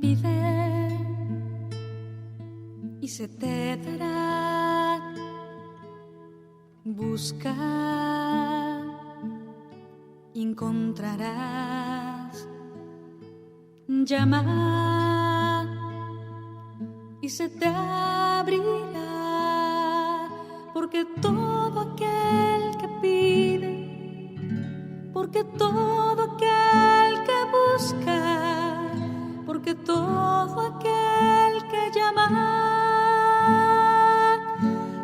Pide y se te dará. Busca y encontrarás. Llama y se te abrirá. Porque todo aquel que pide, porque todo aquel que busca, porque todo aquel que llama,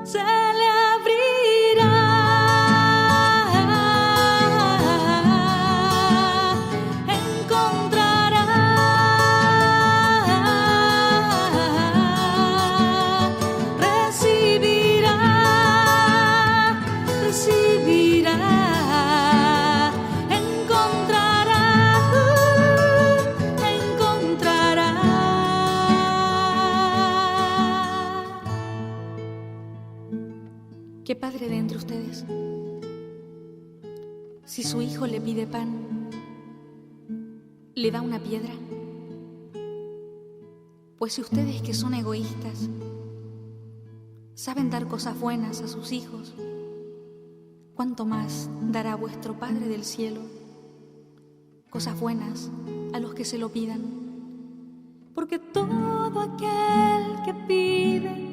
se le abrirá. Encontrará, recibirá, recibirá. ¿Qué padre de entre ustedes, si su hijo le pide pan, le da una piedra? Pues si ustedes, que son egoístas, saben dar cosas buenas a sus hijos, ¿cuánto más dará vuestro Padre del cielo cosas buenas a los que se lo pidan? Porque todo aquel que pide,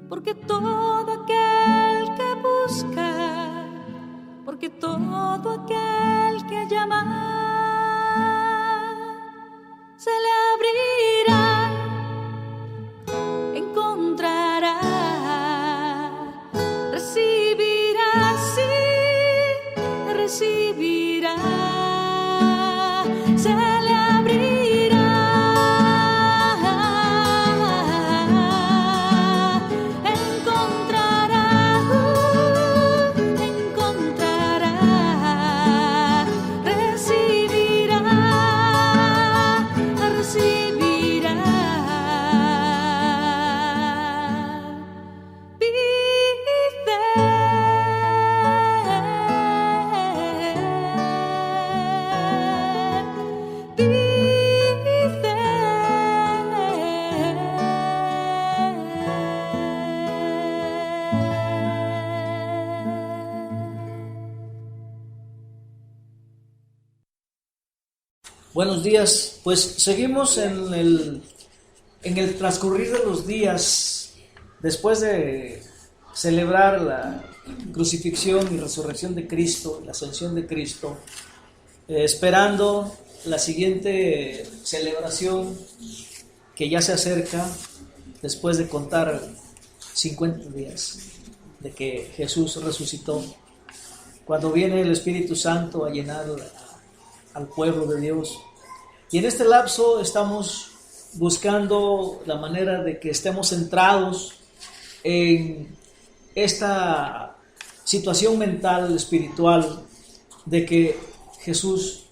porque todo aquel que busca, porque todo aquel que llama, se le abrirá, encontrará, recibirá, sí, recibirá, se le abrirá. Buenos días, pues seguimos en el transcurrir de los días, después de celebrar la crucifixión y resurrección de Cristo, la ascensión de Cristo, esperando la siguiente celebración que ya se acerca, después de contar 50 días de que Jesús resucitó, cuando viene el Espíritu Santo a llenar al pueblo de Dios. Y en este lapso estamos buscando la manera de que estemos centrados en esta situación mental, espiritual, de que Jesús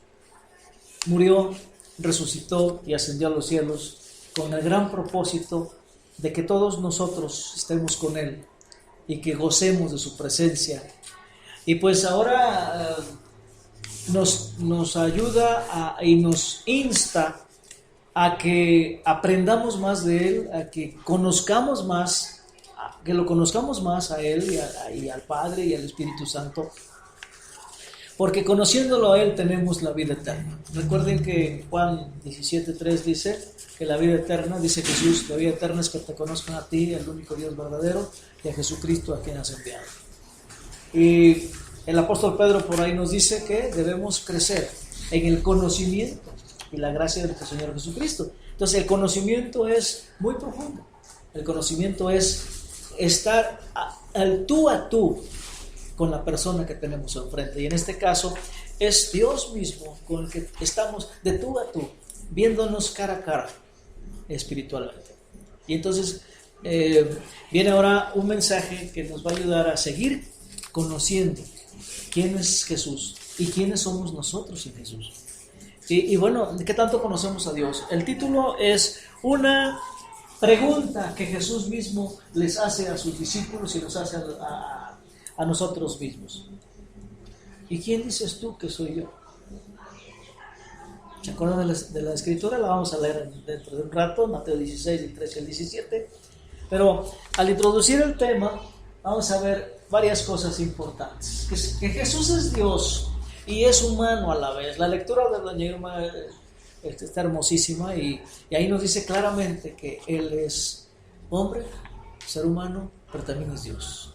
murió, resucitó y ascendió a los cielos con el gran propósito de que todos nosotros estemos con Él y que gocemos de su presencia. Y pues ahora nos ayuda y nos insta a que aprendamos más de Él, a que conozcamos más, que lo conozcamos más a Él y al Padre y al Espíritu Santo, porque conociéndolo a Él tenemos la vida eterna. Recuerden que Juan 17:3 dice que la vida eterna, dice Jesús, la vida eterna es que te conozcan a ti, el único Dios verdadero, y a Jesucristo a quien has enviado. Y el apóstol Pedro por ahí nos dice que debemos crecer en el conocimiento y la gracia de nuestro Señor Jesucristo. Entonces el conocimiento es muy profundo. El conocimiento es estar al tú a tú con la persona que tenemos enfrente. Y en este caso es Dios mismo con el que estamos de tú a tú, viéndonos cara a cara espiritualmente. Y entonces viene ahora un mensaje que nos va a ayudar a seguir conociendo quién es Jesús y quiénes somos nosotros en Jesús. Y bueno, ¿qué tanto conocemos a Dios? El título es una pregunta que Jesús mismo les hace a sus discípulos y nos hace a nosotros mismos. ¿Y quién dices tú que soy yo? ¿Se acuerdan de la escritura? La vamos a leer dentro de un rato, Mateo 16, del 13 al 17. Pero al introducir el tema, vamos a ver varias cosas importantes. Que Jesús es Dios y es humano a la vez. La lectura de doña Irma está hermosísima y ahí nos dice claramente que Él es hombre, ser humano, pero también es Dios.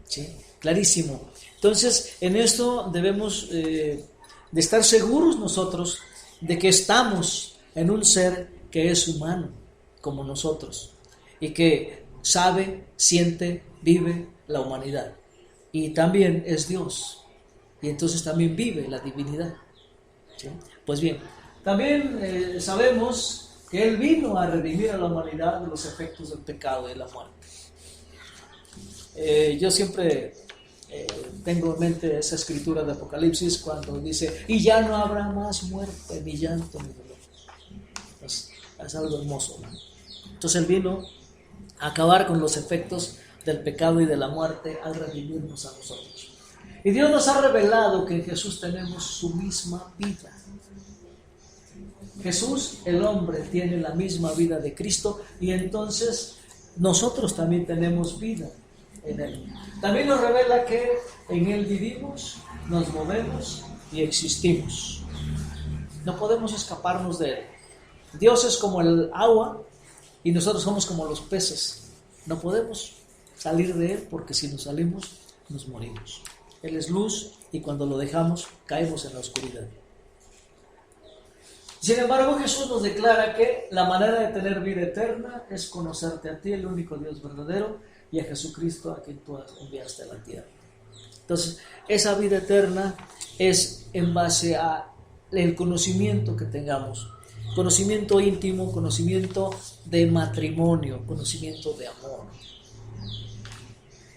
¿Sí? Clarísimo. Entonces, en esto debemos de estar seguros nosotros de que estamos en un ser que es humano, como nosotros, y que sabe, siente, vive la humanidad. Y también es Dios, y entonces también vive la divinidad. ¿Sí? Pues bien, también sabemos que Él vino a redimir a la humanidad de los efectos del pecado y de la muerte. Yo siempre tengo en mente esa escritura de Apocalipsis cuando dice, y ya no habrá más muerte, ni llanto, ni dolor. Es algo hermoso, ¿no? Entonces Él vino a acabar con los efectos del pecado y de la muerte al redimirnos a nosotros. Y Dios nos ha revelado que en Jesús tenemos su misma vida. Jesús, el hombre, tiene la misma vida de Cristo y entonces nosotros también tenemos vida en Él. También nos revela que en Él vivimos, nos movemos y existimos. No podemos escaparnos de Él. Dios es como el agua y nosotros somos como los peces. No podemos salir de Él porque si nos salimos nos morimos. Él es luz y cuando lo dejamos caemos en la oscuridad. Sin embargo, Jesús nos declara que la manera de tener vida eterna es conocerte a ti, el único Dios verdadero, y a Jesucristo a quien tú enviaste a la tierra. Entonces, esa vida eterna es en base a el conocimiento que tengamos. Conocimiento íntimo, conocimiento de matrimonio, conocimiento de amor.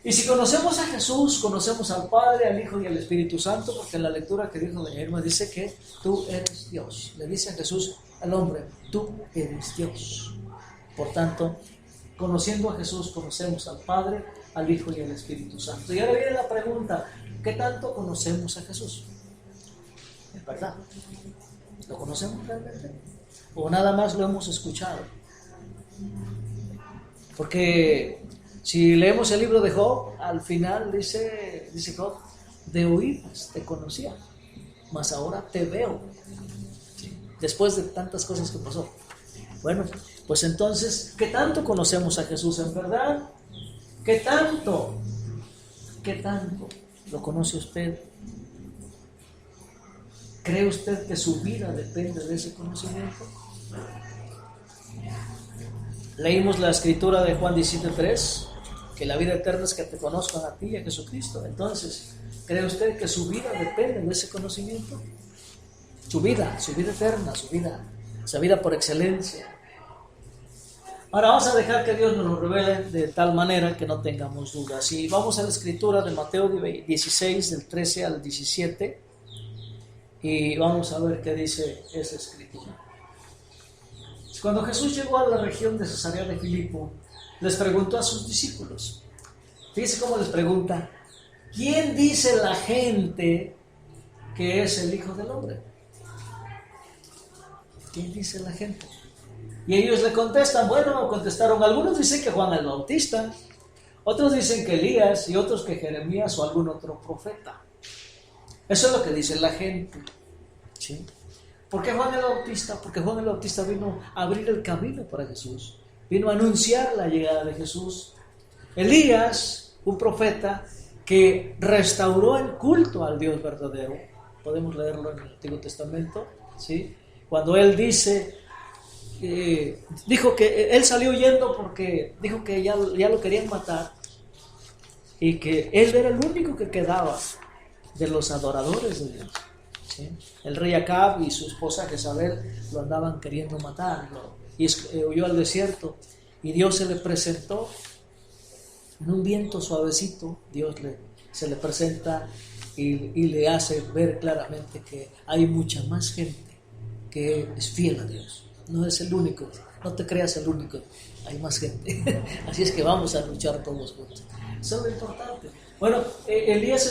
Y si conocemos a Jesús, conocemos al Padre, al Hijo y al Espíritu Santo, porque en la lectura que dijo doña Irma dice que tú eres Dios. Le dice a Jesús al hombre, tú eres Dios. Por tanto, conociendo a Jesús, conocemos al Padre, al Hijo y al Espíritu Santo. Y ahora viene la pregunta, ¿qué tanto conocemos a Jesús? ¿Es verdad? ¿Lo conocemos realmente? ¿O nada más lo hemos escuchado? Porque si leemos el libro de Job, al final dice Job, de oídas te conocía, mas ahora te veo. ¿Sí? Después de tantas cosas que pasó. Bueno, pues entonces, ¿qué tanto conocemos a Jesús en verdad? ¿Qué tanto lo conoce usted? ¿Cree usted que su vida depende de ese conocimiento? Leímos la escritura de Juan 17:3, que la vida eterna es que te conozcan a ti y a Jesucristo. Entonces, ¿cree usted que su vida depende de ese conocimiento? Su vida eterna, esa vida por excelencia. Ahora vamos a dejar que Dios nos lo revele de tal manera que no tengamos dudas. Y vamos a la escritura de Mateo 16, del 13 al 17, y vamos a ver qué dice esa escritura. Cuando Jesús llegó a la región de Cesarea de Filipo, les preguntó a sus discípulos. Fíjense cómo les pregunta, ¿quién dice la gente que es el Hijo del Hombre? ¿Quién dice la gente? Y ellos le contestaron, algunos dicen que Juan el Bautista, otros dicen que Elías y otros que Jeremías o algún otro profeta. Eso es lo que dice la gente. ¿Sí? ¿Por qué Juan el Bautista? Porque Juan el Bautista vino a abrir el camino para Jesús. Vino a anunciar la llegada de Jesús. Elías, un profeta que restauró el culto al Dios verdadero. Podemos leerlo en el Antiguo Testamento, ¿sí? Cuando él dijo que él salió huyendo porque dijo que ya lo querían matar y que él era el único que quedaba de los adoradores de Dios. ¿Sí? El rey Acab y su esposa Jezabel lo andaban queriendo matar, y huyó al desierto, y Dios se le presentó en un viento suavecito. Dios se le presenta y le hace ver claramente que hay mucha más gente que es fiel a Dios. No es el único, no te creas el único, hay más gente. Así es que vamos a luchar todos juntos. Eso es lo importante. Bueno, Elías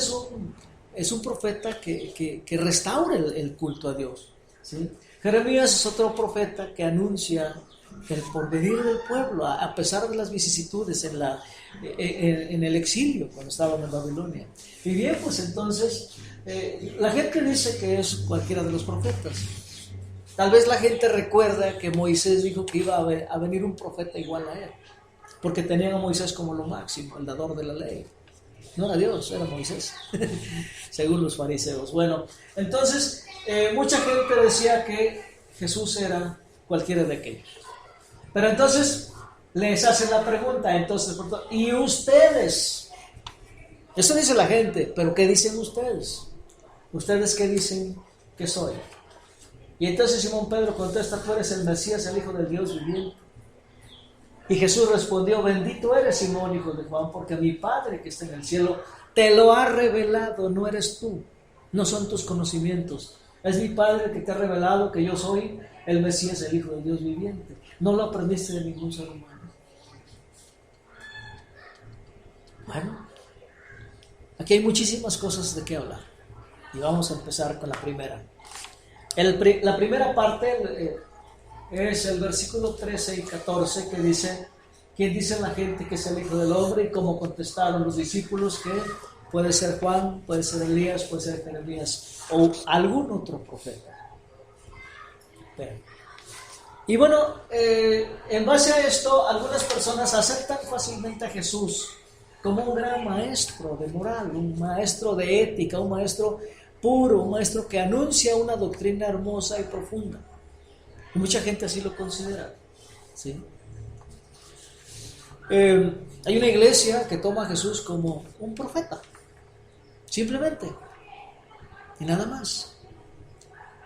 es un profeta que restaura el culto a Dios, ¿sí? Jeremías es otro profeta que anuncia el porvenir del pueblo, a pesar de las vicisitudes en el exilio, cuando estaban en Babilonia. Y bien, pues entonces, la gente dice que es cualquiera de los profetas. Tal vez la gente recuerda que Moisés dijo que iba a venir un profeta igual a él, porque tenían a Moisés como lo máximo, el dador de la ley. No era Dios, era Moisés, según los fariseos. Bueno, entonces, mucha gente decía que Jesús era cualquiera de aquellos. Pero entonces les hacen la pregunta, entonces, ¿y ustedes? Eso dice la gente, pero ¿qué dicen ustedes? ¿Ustedes qué dicen que soy? Y entonces Simón Pedro contesta: tú eres el Mesías, el Hijo del Dios viviente. Y Jesús respondió: bendito eres, Simón, hijo de Juan, porque mi Padre que está en el cielo te lo ha revelado, no eres tú, no son tus conocimientos. Es mi Padre que te ha revelado que yo soy el Mesías, el Hijo del Dios viviente. No lo aprendiste de ningún ser humano. Bueno, aquí hay muchísimas cosas de qué hablar. Y vamos a empezar con la primera. La primera parte es el versículo 13 y 14 que dice: ¿quién dice la gente que es el Hijo del Hombre? Y cómo contestaron los discípulos que puede ser Juan, puede ser Elías, puede ser Jeremías o algún otro profeta. Y bueno, en base a esto, algunas personas aceptan fácilmente a Jesús como un gran maestro de moral, un maestro de ética, un maestro puro, un maestro que anuncia una doctrina hermosa y profunda. Y mucha gente así lo considera, ¿sí? Hay una iglesia que toma a Jesús como un profeta, simplemente, y nada más.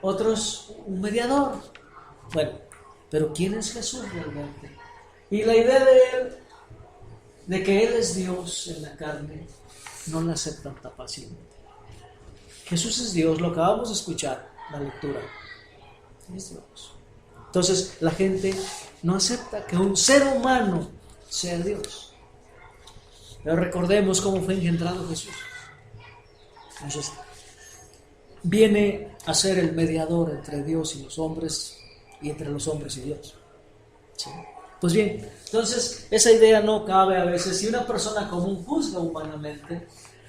Otros, un mediador. Bueno, pero ¿quién es Jesús realmente? Y la idea de él, de que él es Dios en la carne, no la aceptan tan fácilmente. Jesús es Dios, lo acabamos de escuchar, la lectura. Es Dios. Entonces la gente no acepta que un ser humano sea Dios. Pero recordemos cómo fue engendrado Jesús. Entonces, viene a ser el mediador entre Dios y los hombres, y entre los hombres y Dios. ¿Sí? Pues bien, entonces esa idea no cabe a veces. Si una persona común juzga humanamente,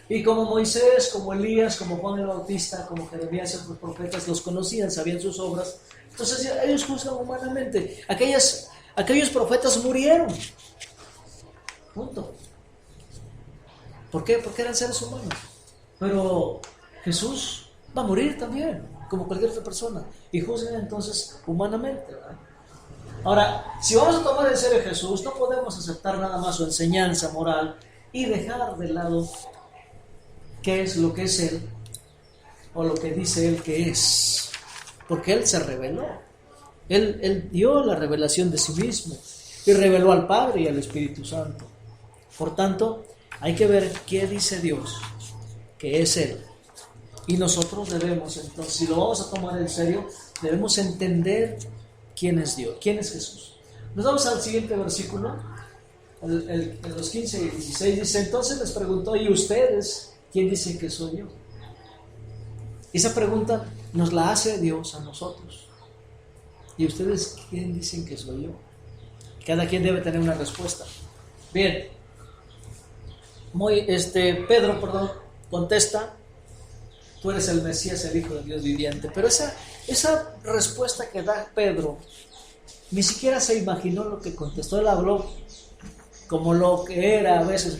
y como Moisés, como Elías, como Juan el Bautista, como Jeremías y otros profetas los conocían, sabían sus obras, entonces ellos juzgan humanamente. Aquellos profetas murieron. Punto. ¿Por qué? Porque eran seres humanos. Pero Jesús va a morir también, como cualquier otra persona. Y juzgan entonces humanamente, ¿verdad? Ahora, si vamos a tomar en serio a Jesús, no podemos aceptar nada más su enseñanza moral y dejar de lado qué es lo que es Él o lo que dice Él que es. Porque Él se reveló. Él dio la revelación de sí mismo y reveló al Padre y al Espíritu Santo. Por tanto, hay que ver qué dice Dios que es Él. Y nosotros debemos, entonces, si lo vamos a tomar en serio, debemos entender quién es Dios, quién es Jesús. Nos vamos al siguiente versículo, en los 15 y 16, dice: entonces les preguntó: ¿y ustedes quién dicen que soy yo? Esa pregunta nos la hace Dios a nosotros. ¿Y ustedes quién dicen que soy yo? Cada quien debe tener una respuesta. Bien, Pedro contesta: tú eres el Mesías, el Hijo de Dios viviente. Pero esa respuesta que da Pedro, ni siquiera se imaginó lo que contestó. Él habló como lo que era, a veces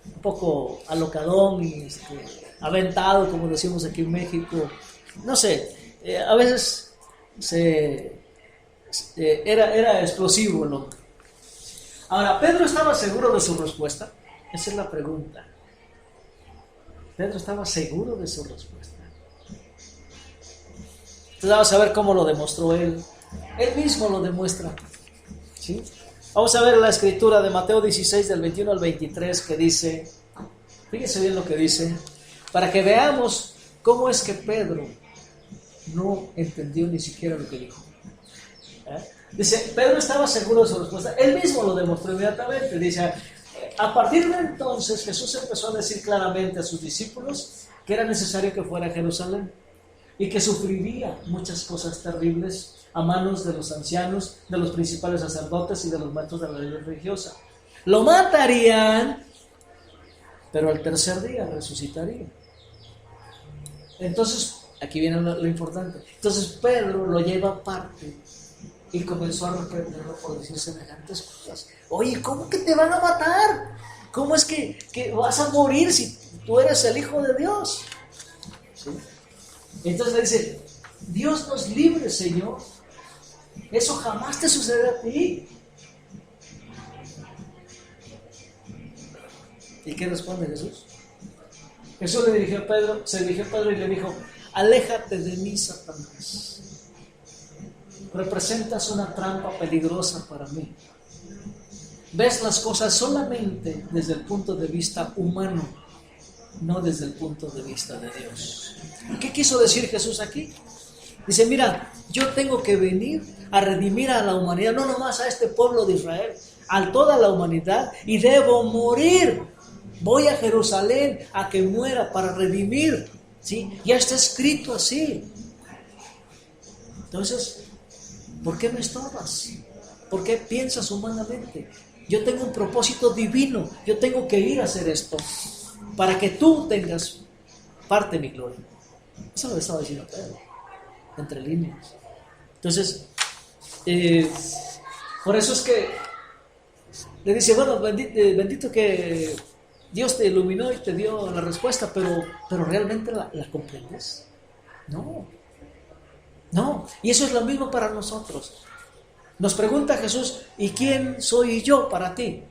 un poco alocadón y aventado, como decimos aquí en México. No sé, a veces era explosivo el hombre. Ahora, ¿Pedro estaba seguro de su respuesta? Esa es la pregunta. Pedro estaba seguro de su respuesta. Entonces vamos a ver cómo lo demostró él. Él mismo lo demuestra, ¿sí? Vamos a ver la escritura de Mateo 16, del 21 al 23, que dice, fíjense bien lo que dice, para que veamos cómo es que Pedro no entendió ni siquiera lo que dijo. Dice, Pedro estaba seguro de su respuesta. Él mismo lo demostró inmediatamente. Dice, a partir de entonces Jesús empezó a decir claramente a sus discípulos que era necesario que fuera a Jerusalén y que sufriría muchas cosas terribles a manos de los ancianos, de los principales sacerdotes y de los maestros de la ley religiosa. Lo matarían, pero al tercer día resucitaría. Entonces, aquí viene lo importante. Entonces Pedro lo lleva aparte y comenzó a reprenderlo por decir semejantes cosas. Oye, ¿cómo que te van a matar? ¿Cómo es que vas a morir si tú eres el Hijo de Dios? ¿Sí? Entonces le dice, Dios nos libre, Señor. Eso jamás te sucede a ti. ¿Y qué responde Jesús? Jesús se dirigió a Pedro y le dijo, aléjate de mí, Satanás. Representas una trampa peligrosa para mí. Ves las cosas solamente desde el punto de vista humano, no desde el punto de vista de Dios. ¿Qué quiso decir Jesús aquí? Dice, mira, yo tengo que venir a redimir a la humanidad, no nomás a este pueblo de Israel, a toda la humanidad, y debo morir. Voy a Jerusalén a que muera para redimir, ¿sí? Ya está escrito así. Entonces, ¿por qué me estorbas? ¿Por qué piensas humanamente? Yo tengo un propósito divino, yo tengo que ir a hacer esto para que tú tengas parte de mi gloria. Eso lo estaba diciendo Pedro, entre líneas. Entonces, por eso es que le dice, bueno, bendito que Dios te iluminó y te dio la respuesta, pero ¿realmente la comprendes? No, y eso es lo mismo para nosotros. Nos pregunta Jesús, ¿y quién soy yo para ti?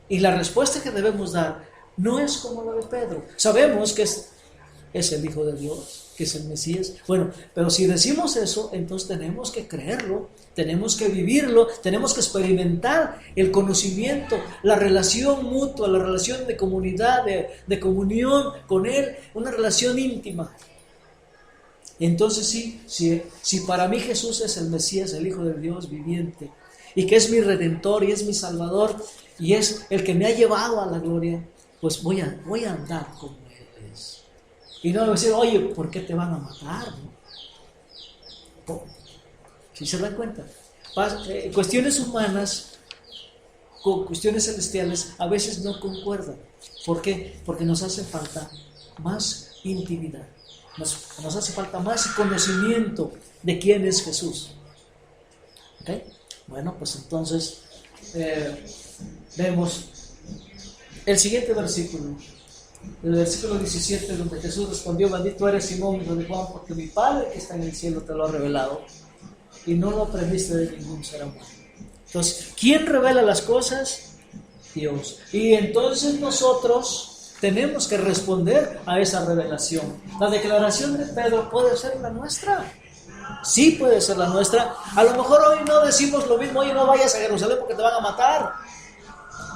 Y la respuesta que debemos dar no es como la de Pedro. Sabemos que es el Hijo de Dios, que es el Mesías. Bueno, pero si decimos eso, entonces tenemos que creerlo, tenemos que vivirlo, tenemos que experimentar el conocimiento, la relación mutua, la relación de comunidad, de comunión con Él, una relación íntima. Entonces si para mí Jesús es el Mesías, el Hijo de Dios viviente, y que es mi Redentor y es mi Salvador, y es el que me ha llevado a la gloria, pues voy a andar como Él es. Y no decir, oye, ¿por qué te van a matar? Si se dan cuenta, cuestiones humanas con cuestiones celestiales a veces no concuerdan. ¿Por qué? Porque nos hace falta más intimidad. Nos hace falta más conocimiento de quién es Jesús. ¿Okay? Bueno, pues entonces vemos el siguiente versículo, el versículo 17, donde Jesús respondió, bendito eres Simón, hijo de Juan, porque mi Padre que está en el cielo te lo ha revelado, y no lo aprendiste de ningún ser humano. Entonces, ¿quién revela las cosas? Dios. Y entonces nosotros tenemos que responder a esa revelación. La declaración de Pedro puede ser la nuestra. Sí puede ser la nuestra. A lo mejor hoy no decimos lo mismo, hoy no vayas a Jerusalén porque te van a matar.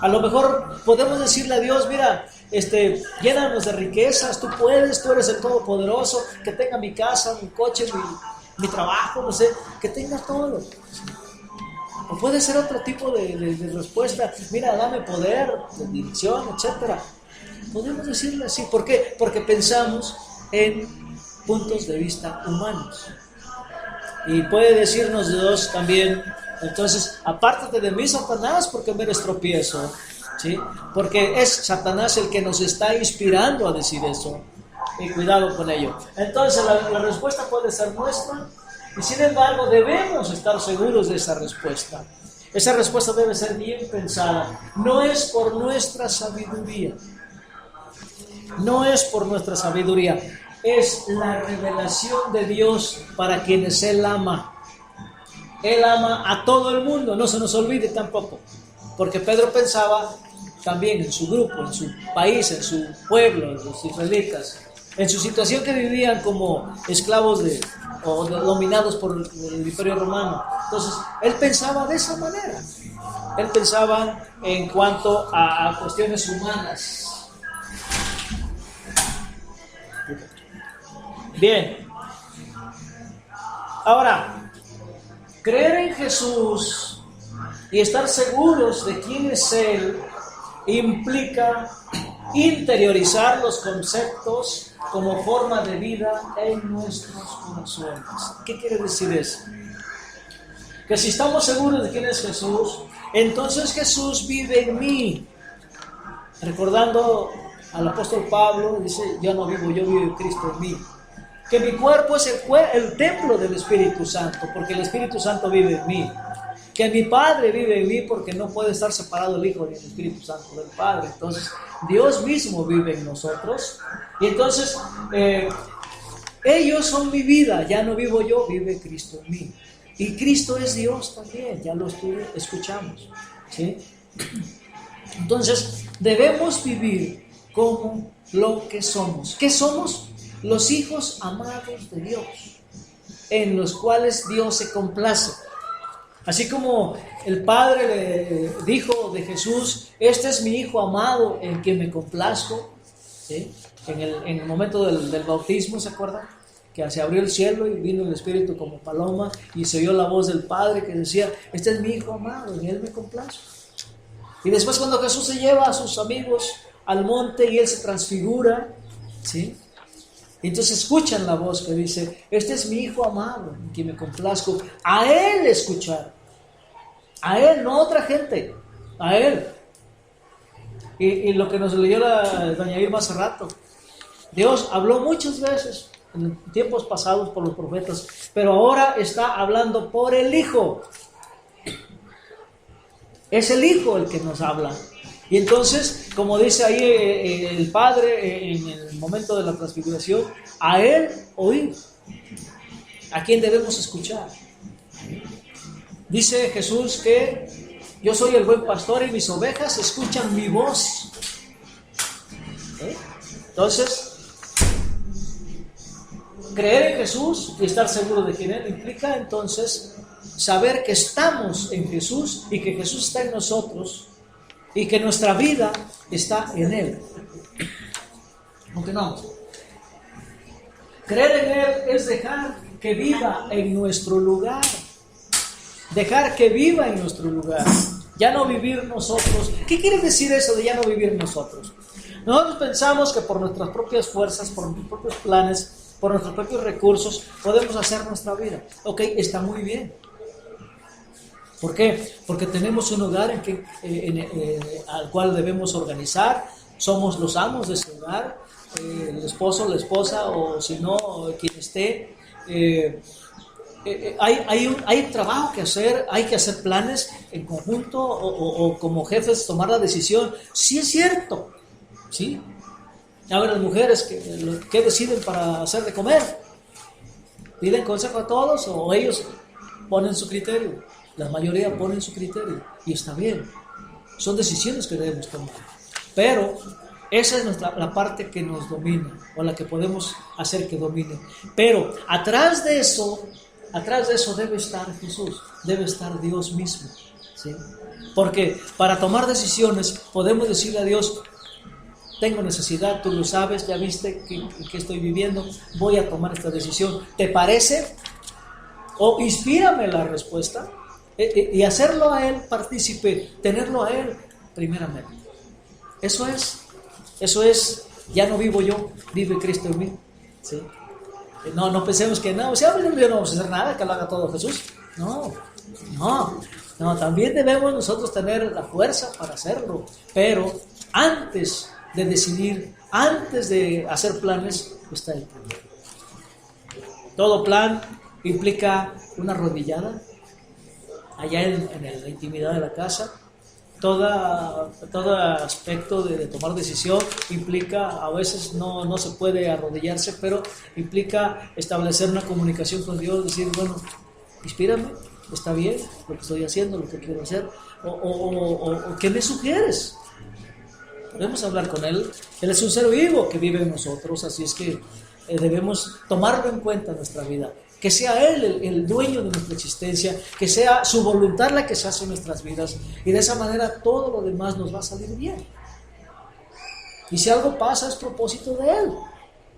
A lo mejor podemos decirle a Dios, mira, llénanos de riquezas, tú puedes, tú eres el Todopoderoso, que tenga mi casa, mi coche, mi trabajo, no sé, que tenga todo. O puede ser otro tipo de respuesta, mira, dame poder, de dirección, etcétera. Podemos decirle así. ¿Por qué? Porque pensamos en puntos de vista humanos. Y puede decirnos Dios también, entonces, apártate de mí, Satanás, porque me eres tropiezo. ¿Sí? Porque es Satanás el que nos está inspirando a decir eso. Y cuidado con ello. Entonces, la respuesta puede ser nuestra, y sin embargo, debemos estar seguros de esa respuesta. Esa respuesta debe ser bien pensada. No es por nuestra sabiduría. No es por nuestra sabiduría, es la revelación de Dios para quienes Él ama. Él ama a todo el mundo, no se nos olvide tampoco, porque Pedro pensaba también en su grupo, en su país, en su pueblo, en los israelitas, en su situación que vivían como esclavos dominados por el Imperio Romano. Entonces, él pensaba de esa manera. Él pensaba en cuanto a cuestiones humanas. Bien, ahora, creer en Jesús y estar seguros de quién es Él implica interiorizar los conceptos como forma de vida en nuestros corazones. ¿Qué quiere decir eso? Que si estamos seguros de quién es Jesús, entonces Jesús vive en mí. Recordando al apóstol Pablo, dice, yo no vivo, yo vivo Cristo en mí. Que mi cuerpo es el templo del Espíritu Santo, porque el Espíritu Santo vive en mí. Que mi Padre vive en mí, porque no puede estar separado el Hijo del Espíritu Santo del Padre. Entonces, Dios mismo vive en nosotros. Y entonces, ellos son mi vida, ya no vivo yo, vive Cristo en mí. Y Cristo es Dios también, ya lo escuchamos, ¿sí? Entonces, debemos vivir como lo que somos. ¿Qué somos? Los hijos amados de Dios, en los cuales Dios se complace. Así como el Padre le dijo de Jesús, este es mi Hijo amado en quien me complazco, ¿sí? En el momento del bautismo, ¿se acuerdan? Que se abrió el cielo y vino el Espíritu como paloma y se oyó la voz del Padre que decía, este es mi Hijo amado, en él me complazco. Y después cuando Jesús se lleva a sus amigos al monte y él se transfigura, ¿sí? Entonces escuchan la voz que dice, este es mi Hijo amado, en quien me complazco. A él escuchar, a él, no a otra gente, a él. Y lo que nos leyó doña Irma hace rato, Dios habló muchas veces en tiempos pasados por los profetas, pero ahora está hablando por el Hijo. Es el Hijo el que nos habla. Y entonces, como dice ahí el Padre en el momento de la transfiguración, a Él oír. ¿A quién debemos escuchar? Dice Jesús que yo soy el buen pastor y mis ovejas escuchan mi voz. Entonces, creer en Jesús y estar seguro de quién Él implica entonces saber que estamos en Jesús y que Jesús está en nosotros y que nuestra vida está en Él. Aunque no. Creer en Él es dejar que viva en nuestro lugar. Dejar que viva en nuestro lugar. Ya no vivir nosotros. ¿Qué quiere decir eso de ya no vivir nosotros? Nosotros pensamos que por nuestras propias fuerzas, por nuestros propios planes, por nuestros propios recursos, podemos hacer nuestra vida. Ok, está muy bien. ¿Por qué? Porque tenemos un hogar al cual debemos organizar, somos los amos de ese hogar, el esposo, la esposa, o si no, quien esté. Hay un trabajo que hacer, hay que hacer planes en conjunto o como jefes tomar la decisión. Sí es cierto, ¿sí? A ver, las mujeres, ¿qué deciden para hacer de comer? ¿Piden consejo a todos o ellos ponen su criterio? La mayoría ponen su criterio y está bien. Son decisiones que debemos tomar. Pero esa es la parte que nos domina o la que podemos hacer que domine. Pero atrás de eso debe estar Jesús, debe estar Dios mismo, ¿sí? Porque para tomar decisiones podemos decirle a Dios, tengo necesidad, tú lo sabes, ya viste que estoy viviendo, voy a tomar esta decisión. ¿Te parece? O inspírame la respuesta. Y hacerlo a Él partícipe, tenerlo a Él primeramente. Eso es, ya no vivo yo, vive Cristo en mí, ¿sí? No pensemos que no, yo no vamos a hacer nada, que lo haga todo Jesús. No, también debemos nosotros tener la fuerza para hacerlo, pero antes de decidir, antes de hacer planes, está el plan. Todo plan implica una arrodillada allá en la intimidad de la casa. Todo aspecto de tomar decisión implica, a veces no se puede arrodillarse, pero implica establecer una comunicación con Dios, decir, bueno, inspírame, está bien lo que estoy haciendo, lo que quiero hacer, o ¿qué me sugieres? Podemos hablar con Él. Él es un ser vivo que vive en nosotros, así es que debemos tomarlo en cuenta en nuestra vida. Que sea Él el dueño de nuestra existencia, que sea su voluntad la que se hace en nuestras vidas, y de esa manera todo lo demás nos va a salir bien. Y si algo pasa es propósito de Él,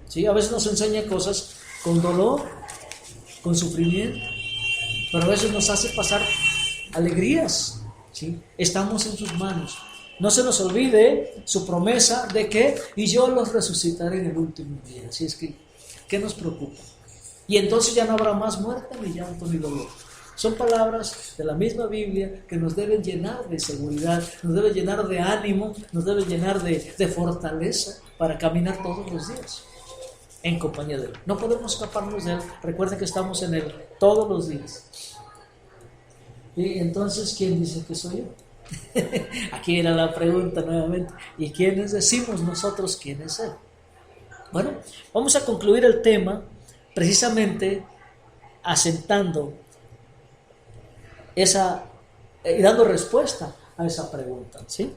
¿sí? A veces nos enseña cosas con dolor, con sufrimiento, pero a veces nos hace pasar alegrías, ¿sí? Estamos en sus manos. No se nos olvide su promesa de que, y yo los resucitaré en el último día. Así es que, ¿qué nos preocupa? Y entonces ya no habrá más muerte, ni llanto, ni dolor. Son palabras de la misma Biblia que nos deben llenar de seguridad, nos deben llenar de ánimo, nos deben llenar de fortaleza para caminar todos los días en compañía de Él. No podemos escaparnos de Él. Recuerden que estamos en Él todos los días. Y entonces, ¿quién dice que soy yo? Aquí era la pregunta nuevamente. ¿Y quiénes decimos nosotros quién es Él? Bueno, vamos a concluir el tema precisamente asentando y dando respuesta a esa pregunta, ¿sí?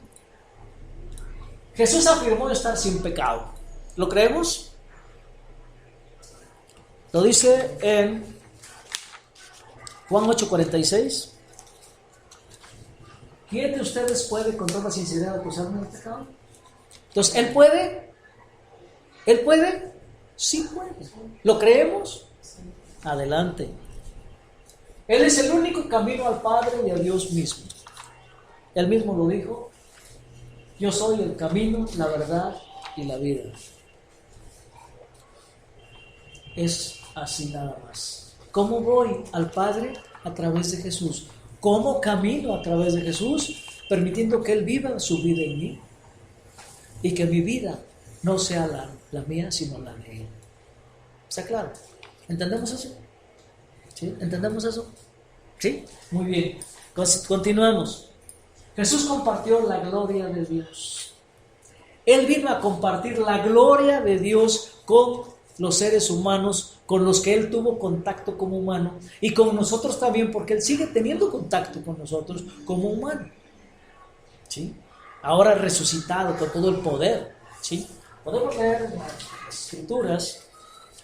Jesús afirmó estar sin pecado. ¿Lo creemos? Lo dice en Juan 8:46. ¿Quién de ustedes puede con toda sinceridad acusarme de pecado? Entonces, ¿Él puede? ¿Él puede? Sí puede. ¿Lo creemos? Adelante. Él es el único camino al Padre y a Dios mismo. Él mismo lo dijo: yo soy el camino, la verdad y la vida. Es así nada más. ¿Cómo voy al Padre? A través de Jesús. ¿Cómo camino a través de Jesús? Permitiendo que Él viva su vida en mí y que mi vida no sea la mía, sino la de Él. ¿Está claro? ¿Entendemos eso? ¿Sí? ¿Entendemos eso? ¿Sí? Muy bien. Continuamos. Jesús compartió la gloria de Dios. Él vino a compartir la gloria de Dios con los seres humanos con los que Él tuvo contacto como humano y con nosotros también, porque Él sigue teniendo contacto con nosotros como humano. ¿Sí? Ahora resucitado con todo el poder. ¿Sí? Podemos leer en las Escrituras,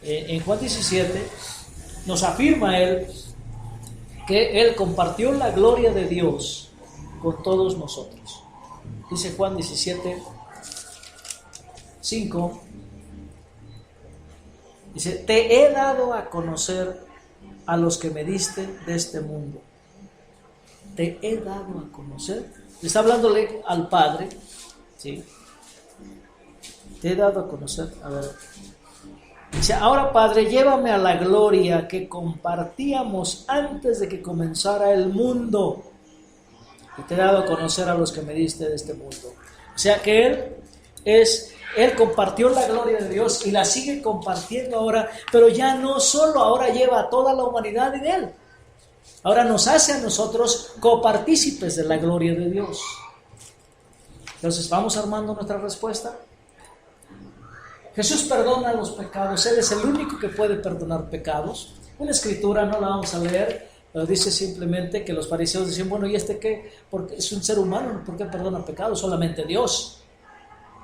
en Juan 17, nos afirma Él que Él compartió la gloria de Dios con todos nosotros. Dice Juan 17, 5. Dice: te he dado a conocer a los que me diste de este mundo. Te he dado a conocer. Está hablándole al Padre. ¿Sí? Te he dado a conocer. A ver. Dice: ahora, Padre, llévame a la gloria que compartíamos antes de que comenzara el mundo. Y te he dado a conocer a los que me diste de este mundo. O sea que Él compartió la gloria de Dios y la sigue compartiendo ahora, pero ya no solo, ahora lleva a toda la humanidad en Él. Ahora nos hace a nosotros copartícipes de la gloria de Dios. Entonces, ¿vamos armando nuestra respuesta? Jesús perdona los pecados. Él es el único que puede perdonar pecados. Una escritura, no la vamos a leer, pero dice simplemente que los fariseos decían: bueno, ¿y este qué? Porque es un ser humano, ¿por qué perdona pecados? Solamente Dios.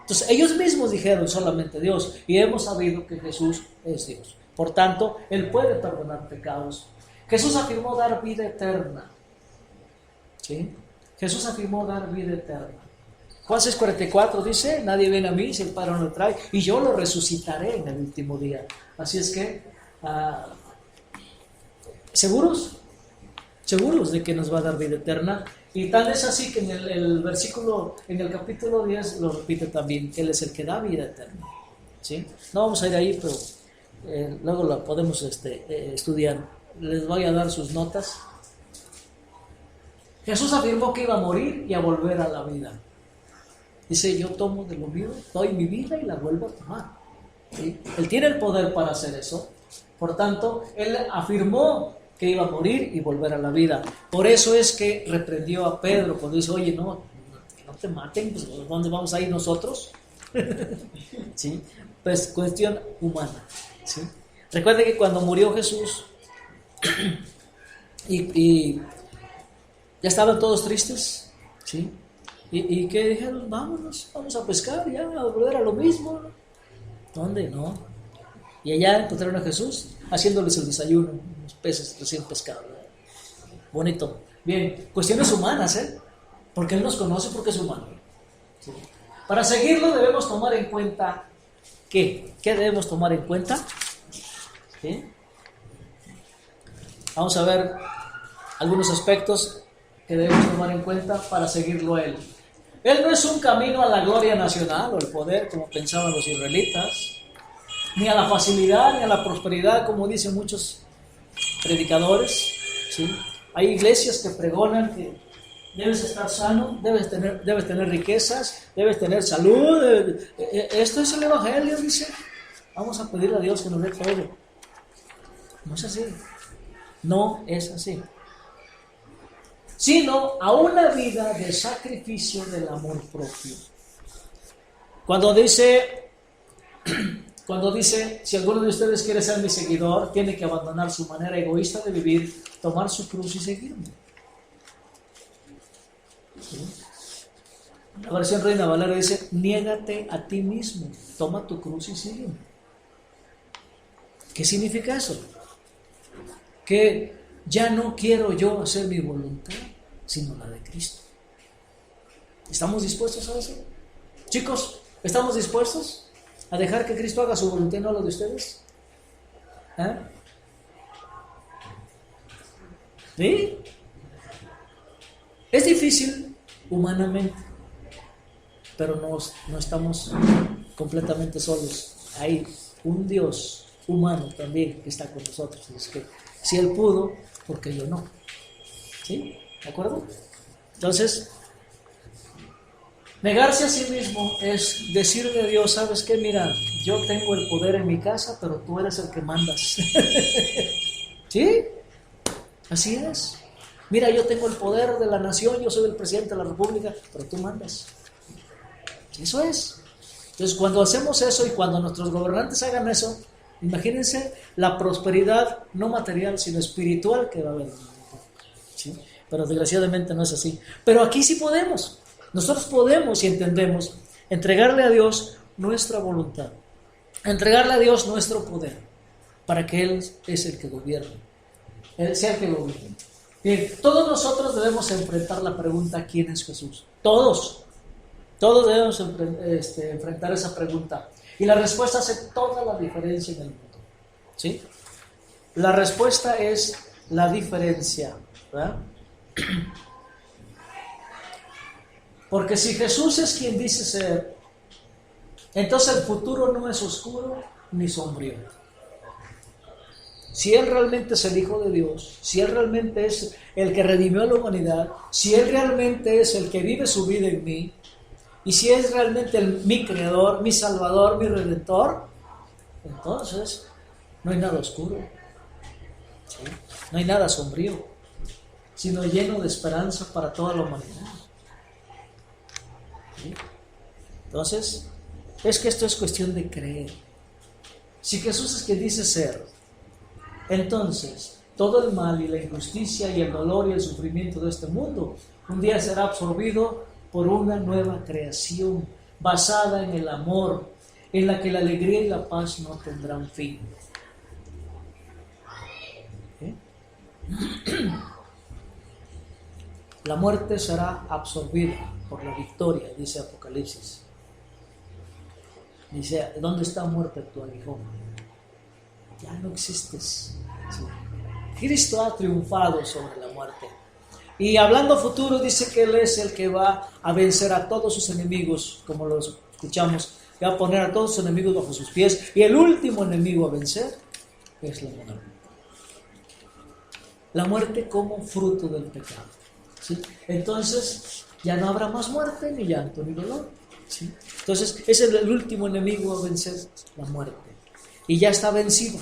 Entonces ellos mismos dijeron: solamente Dios, y hemos sabido que Jesús es Dios. Por tanto, Él puede perdonar pecados. Jesús afirmó dar vida eterna. ¿Sí? Jesús afirmó dar vida eterna. Juan 6:44 dice: nadie viene a mí si el Padre no lo trae, y yo lo resucitaré en el último día. Así es que, ¿seguros de que nos va a dar vida eterna? Y tal es así que en el versículo, en el capítulo 10 lo repite también: Él es el que da vida eterna. ¿Sí? No vamos a ir ahí, pero luego lo podemos estudiar. Les voy a dar sus notas. Jesús afirmó que iba a morir y a volver a la vida. Dice: yo tomo de lo mío, doy mi vida y la vuelvo a tomar. ¿Sí? Él tiene el poder para hacer eso. Por tanto, Él afirmó que iba a morir y volver a la vida. Por eso es que reprendió a Pedro cuando dice: oye, no te maten, pues ¿dónde vamos a ir nosotros? ¿Sí? Pues cuestión humana. ¿Sí? Recuerde que cuando murió Jesús y ya estaban todos tristes, ¿sí? Y que dijeron: vámonos, vamos a pescar, ya a volver a lo mismo. ¿Dónde? No. Y allá encontraron a Jesús haciéndoles el desayuno, unos peces recién pescados. Bonito. Bien, cuestiones humanas, porque Él nos conoce, porque es humano. ¿Sí? Para seguirlo debemos tomar en cuenta ¿qué? ¿Qué debemos tomar en cuenta? ¿Sí? Vamos a ver algunos aspectos que debemos tomar en cuenta para seguirlo a Él. Él no es un camino a la gloria nacional o el poder, como pensaban los israelitas, ni a la facilidad, ni a la prosperidad, como dicen muchos predicadores, ¿sí? Hay iglesias que pregonan que debes estar sano, debes tener riquezas, debes tener salud. Esto es el evangelio, dice. Vamos a pedirle a Dios que nos dé todo. No es así. No es así. Sino a una vida de sacrificio del amor propio. Cuando dice, si alguno de ustedes quiere ser mi seguidor, tiene que abandonar su manera egoísta de vivir, tomar su cruz y seguirme. ¿Sí? La versión Reina Valera dice, niégate a ti mismo, toma tu cruz y sígueme. ¿Qué significa eso? Que ya no quiero yo hacer mi voluntad, sino la de Cristo. ¿Estamos dispuestos a eso? Chicos, ¿estamos dispuestos a dejar que Cristo haga su voluntad y no la de ustedes? ¿Eh? ¿Sí? Es difícil humanamente, pero no estamos completamente solos. Hay un Dios humano también que está con nosotros. Es que si Él pudo, ¿por qué yo no? ¿Sí? ¿De acuerdo? Entonces, negarse a sí mismo es decirle a Dios, ¿sabes qué? Mira, yo tengo el poder en mi casa, pero tú eres el que mandas. ¿Sí? Así es. Mira, yo tengo el poder de la nación, yo soy el presidente de la república, pero tú mandas. Eso es. Entonces, cuando hacemos eso y cuando nuestros gobernantes hagan eso, imagínense la prosperidad no material, sino espiritual que va a haber. ¿Sí? Pero desgraciadamente no es así. Pero aquí sí podemos. Nosotros podemos y entendemos entregarle a Dios nuestra voluntad, entregarle a Dios nuestro poder, para que Él es el que gobierne. Él sea el que gobierne. Bien, todos nosotros debemos enfrentar la pregunta, ¿quién es Jesús? Todos debemos enfrentar esa pregunta. Y la respuesta hace toda la diferencia en el mundo. ¿Sí? La respuesta es la diferencia, ¿verdad? Porque si Jesús es quien dice ser, entonces el futuro no es oscuro ni sombrío. Si Él realmente es el Hijo de Dios, si Él realmente es el que redimió a la humanidad, si Él realmente es el que vive su vida en mí, y si es realmente mi Creador, mi Salvador, mi Redentor, entonces no hay nada oscuro, ¿sí? No hay nada sombrío, sino lleno de esperanza para toda la humanidad. ¿Sí? Entonces, es que esto es cuestión de creer. Si Jesús es quien dice ser, entonces todo el mal y la injusticia y el dolor y el sufrimiento de este mundo un día será absorbido por una nueva creación basada en el amor, en la que la alegría y la paz no tendrán fin. ¿Eh? La muerte será absorbida por la victoria, dice Apocalipsis. Dice, ¿dónde está muerte tu aguijón? Ya no existes. ¿Sí? Cristo ha triunfado sobre la muerte. Y hablando futuro, dice que Él es el que va a vencer a todos sus enemigos, como lo escuchamos, que va a poner a todos sus enemigos bajo sus pies. Y el último enemigo a vencer es la muerte. La muerte como fruto del pecado. ¿Sí? Entonces, ya no habrá más muerte, ni llanto, ni dolor. ¿Sí? Entonces, es el último enemigo a vencer, la muerte. Y ya está vencido.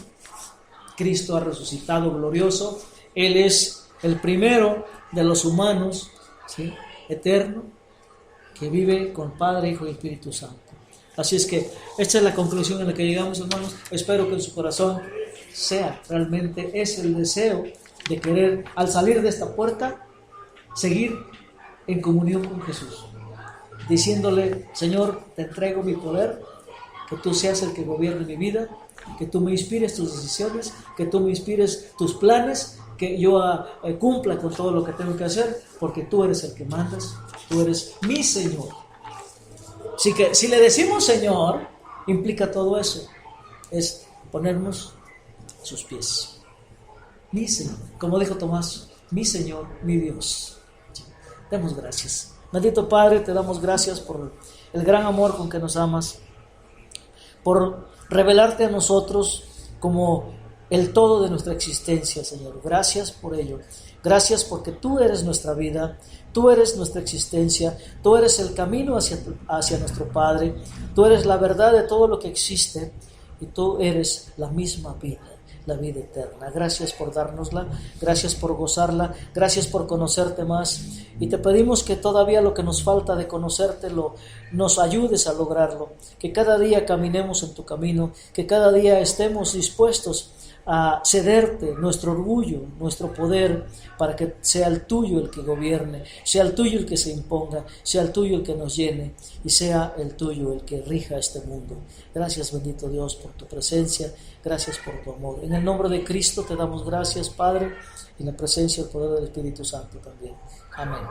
Cristo ha resucitado glorioso. Él es el primero de los humanos, ¿sí? Eterno, que vive con Padre, Hijo y Espíritu Santo. Así es que esta es la conclusión a la que llegamos, hermanos. Espero que en su corazón sea realmente ese el deseo de querer, al salir de esta puerta, seguir en comunión con Jesús, diciéndole, Señor, te entrego mi poder, que tú seas el que gobierne mi vida, que tú me inspires tus decisiones, que tú me inspires tus planes, que yo cumpla con todo lo que tengo que hacer, porque tú eres el que mandas, tú eres mi Señor. Así que si le decimos Señor, implica todo eso, es ponernos a sus pies. Mi Señor, como dijo Tomás, mi Señor, mi Dios. Demos gracias. Bendito Padre, te damos gracias por el gran amor con que nos amas, por revelarte a nosotros como el todo de nuestra existencia, Señor. Gracias por ello. Gracias porque tú eres nuestra vida, tú eres nuestra existencia, tú eres el camino hacia nuestro Padre, tú eres la verdad de todo lo que existe y tú eres la misma vida, la vida eterna. Gracias por dárnosla, gracias por gozarla, gracias por conocerte más y te pedimos que todavía lo que nos falta de conocerte nos ayudes a lograrlo, que cada día caminemos en tu camino, que cada día estemos dispuestos a cederte nuestro orgullo, nuestro poder, para que sea el tuyo el que gobierne, sea el tuyo el que se imponga, sea el tuyo el que nos llene y sea el tuyo el que rija este mundo. Gracias, bendito Dios, por tu presencia, gracias por tu amor. En el nombre de Cristo te damos gracias, Padre, y en la presencia y el poder del Espíritu Santo también. Amén.